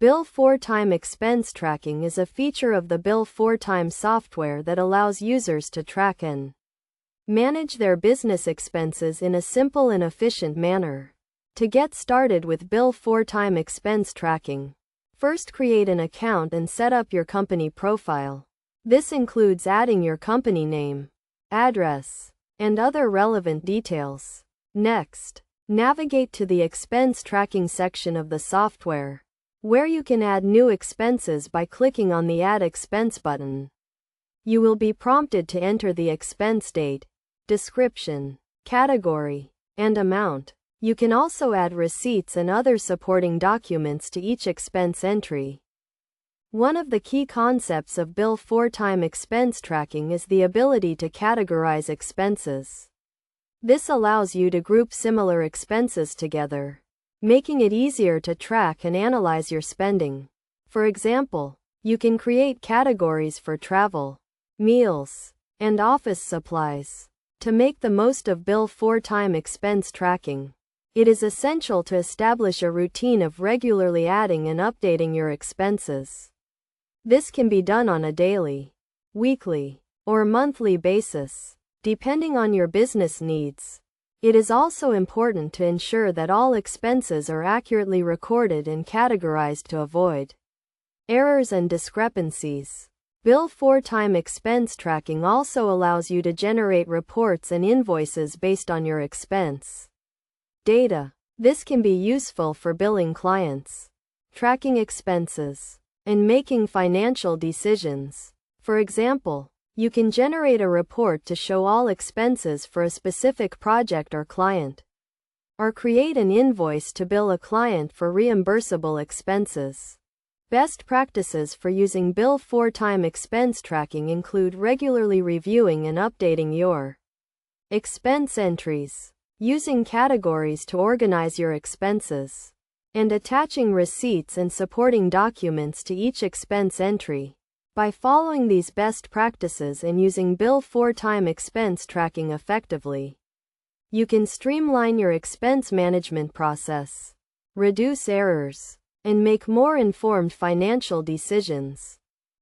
Bill for Time expense tracking is a feature of the Bill for Time software that allows users to track and manage their business expenses in a simple and efficient manner. To get started with Bill for Time expense tracking, first create an account and set up your company profile. This includes adding your company name, address, and other relevant details. Next, navigate to the expense tracking section of the software, where you can add new expenses by clicking on the Add Expense button. You will be prompted to enter the expense date, description, category, and amount. You can also add receipts and other supporting documents to each expense entry. One of the key concepts of Bill for Time expense tracking is the ability to categorize expenses. This allows you to group similar expenses together, making it easier to track and analyze your spending. For example, you can create categories for travel, meals, and office supplies. To make the most of Bill for Time expense tracking, it is essential to establish a routine of regularly adding and updating your expenses. This can be done on a daily, weekly, or monthly basis, depending on your business needs. It is also important to ensure that all expenses are accurately recorded and categorized to avoid errors and discrepancies. Bill for Time expense tracking also allows you to generate reports and invoices based on your expense data. This can be useful for billing clients, tracking expenses, and making financial decisions. For example, you can generate a report to show all expenses for a specific project or client, or create an invoice to bill a client for reimbursable expenses. Best practices for using Bill for Time expense tracking include regularly reviewing and updating your expense entries, using categories to organize your expenses, and attaching receipts and supporting documents to each expense entry. By following these best practices and using Bill for Time expense tracking effectively, you can streamline your expense management process, reduce errors, and make more informed financial decisions.